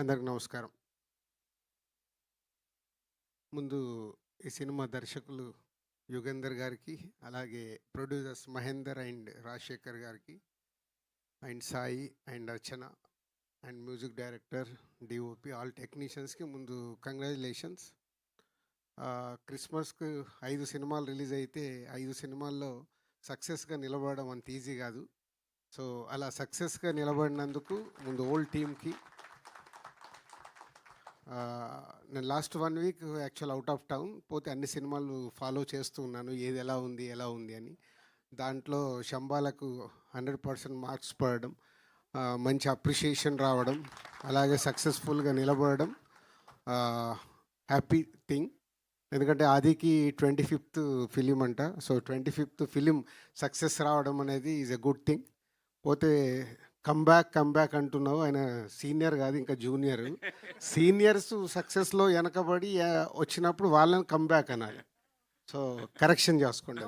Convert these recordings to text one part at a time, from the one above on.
అందరికి నమస్కారం. ముందు ఈ సినిమా దర్శకులు యుగేందర్ గారికి, అలాగే ప్రొడ్యూసర్స్ మహేందర్ అండ్ రాజశేఖర్ గారికి, and Sai and Archana and music director, DOP, all టెక్నీషియన్స్కి ముందు కంగ్రాచులేషన్స్. క్రిస్మస్కు 5 సినిమాలు రిలీజ్ అయితే 5 సినిమాల్లో సక్సెస్గా నిలబడడం అంత ఈజీ కాదు. సో అలా సక్సెస్గా నిలబడినందుకు ముందు ఓల్డ్ టీమ్కి, నేను last 1 week actual out of town పోతే అన్ని సినిమాలు ఫాలో చేస్తూ ఉన్నాను, ఏది ఎలా ఉంది అని. దాంట్లో శంబాలకు 100% మార్క్స్ పడడం, మంచి అప్రిషియేషన్ రావడం, అలాగే సక్సెస్ఫుల్గా నిలబడడం హ్యాపీ థింగ్. ఎందుకంటే ఆదికి 25th ఫిలిం అంట. సో 25th ఫిలిం సక్సెస్ రావడం అనేది ఈజ్ ఎ గుడ్ థింగ్. పోతే కమ్బ్యాక్ అంటున్నావు, ఆయన సీనియర్ కాదు, ఇంకా జూనియర్. సీనియర్స్ సక్సెస్లో వెనకబడి వచ్చినప్పుడు వాళ్ళని కమ్బ్యాక్ అనాలి. సో కరెక్షన్ చేసుకోండి,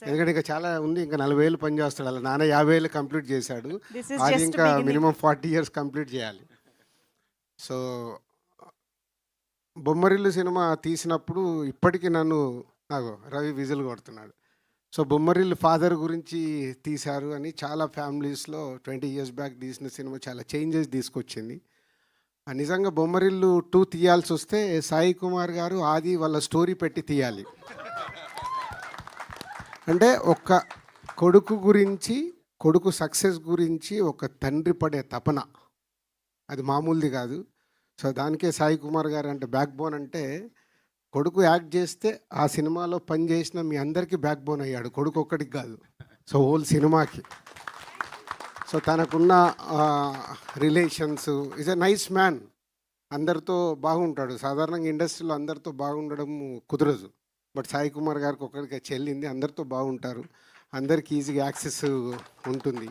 ఎందుకంటే ఇంకా చాలా ఉంది. ఇంకా 40 ఏళ్ళు పని చేస్తాడు, అలా నాన్న 50 ఏళ్ళు కంప్లీట్ చేశాడు, అది ఇంకా మినిమం 40 years కంప్లీట్ చేయాలి. సో బొమ్మరిల్లు సినిమా తీసినప్పుడు ఇప్పటికీ నాకు రవి విజిల్ కొడుతున్నాడు. సో బొమ్మరిల్లు ఫాదర్ గురించి తీశారు అని చాలా ఫ్యామిలీస్లో 20 years బ్యాక్ తీసిన సినిమా చాలా చేంజెస్ తీసుకొచ్చింది. నిజంగా బొమ్మరిల్లు 2 తీయాల్సి వస్తే సాయి కుమార్ గారు ఆది వాళ్ళ స్టోరీ పెట్టి తీయాలి. అంటే ఒక కొడుకు గురించి, కొడుకు సక్సెస్ గురించి ఒక తండ్రి పడే తపన అది మామూలుది కాదు. సో దానికే సాయి కుమార్ గారు అంటే బ్యాక్ బోన్. అంటే కొడుకు యాక్ట్ చేస్తే ఆ సినిమాలో పని చేసిన మీ అందరికీ బ్యాక్ బోన్ అయ్యాడు, కొడుకు ఒక్కడికి కాదు, సో హోల్ సినిమాకి. సో తనకున్న relations, is a nice man, అందరితో బాగుంటాడు. సాధారణంగా ఇండస్ట్రీలో అందరితో బాగుండడం కుదరదు, బట్ సాయి కుమార్ గారికి ఒక్కడికి చెల్లింది, అందరితో బాగుంటారు, అందరికి ఈజీగా యాక్సెస్ ఉంటుంది.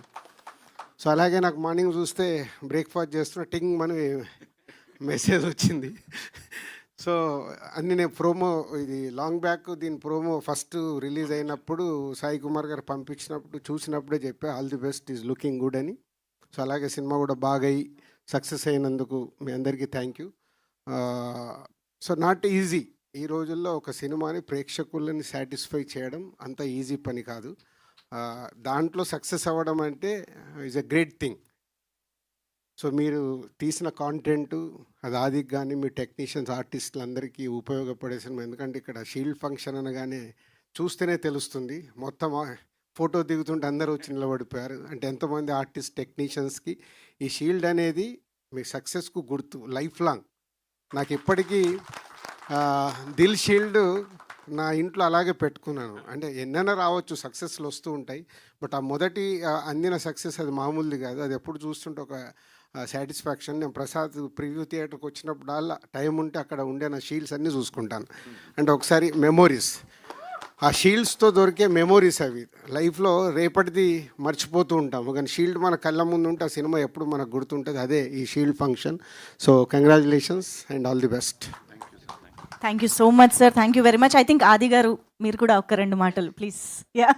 సో అలాగే నాకు మార్నింగ్ చూస్తే బ్రేక్ఫాస్ట్ చేస్తున్న టింగ్ అని మెసేజ్ వచ్చింది. సో అన్ని నేను ప్రోమో, ఇది లాంగ్ బ్యాక్, దీని ప్రోమో ఫస్ట్ రిలీజ్ అయినప్పుడు సాయి కుమార్ గారు పంపించినప్పుడు చూసినప్పుడే చెప్పా all the best, is looking good అని. సో అలాగే సినిమా కూడా బాగా అయ్యి సక్సెస్ అయినందుకు మీ అందరికీ thank you. So not easy, ఈ రోజుల్లో ఒక సినిమాని ప్రేక్షకులని సాటిస్ఫై చేయడం అంత ఈజీ పని కాదు. దాంట్లో సక్సెస్ అవ్వడం అంటే is a great thing. So మీరు తీసిన కాంటెంట్ అది ఆదికి కానీ మీ టెక్నీషియన్స్, ఆర్టిస్టులు అందరికీ ఉపయోగపడే సినిమా. ఎందుకంటే ఇక్కడ షీల్డ్ ఫంక్షన్ అనగానే చూస్తేనే తెలుస్తుంది, మొత్తం ఫోటో దిగుతుంటే అందరూ వచ్చి నిలబడిపోయారు. అంటే ఎంతోమంది ఆర్టిస్ట్ టెక్నీషియన్స్కి ఈ షీల్డ్ అనేది మీ సక్సెస్కు గుర్తు, లైఫ్ లాంగ్. నాకు ఇప్పటికీ దిల్ షీల్డ్ నా ఇంట్లో అలాగే పెట్టుకున్నాను. అంటే ఎన్నైనా రావచ్చు, సక్సెస్లు వస్తూ ఉంటాయి, బట్ ఆ మొదటి అందిన సక్సెస్ అది మామూలుది కాదు. అది ఎప్పుడు చూస్తుంటే ఒక సాటిస్ఫాక్షన్. నేను ప్రసాద్ ప్రివ్యూ థియేటర్కి వచ్చినప్పుడల్లా టైం ఉంటే అక్కడ ఉండే నా షీల్డ్స్ అన్నీ చూసుకుంటాను. అంటే ఒకసారి మెమోరీస్, ఆ షీల్డ్స్తో దొరికే మెమోరీస్ అవి లైఫ్లో రేపటిది మర్చిపోతూ ఉంటాము, కానీ షీల్డ్ మన కళ్ళ ముందు ఉంటే ఆ సినిమా ఎప్పుడు మనకు గుర్తుంటుంది. అదే ఈ shield function. So congratulations and all the best. Thank you so much sir, thank you very much. I think ఆది గారు మీరు కూడా ఒక 2 మాటలు ప్లీజ్. యా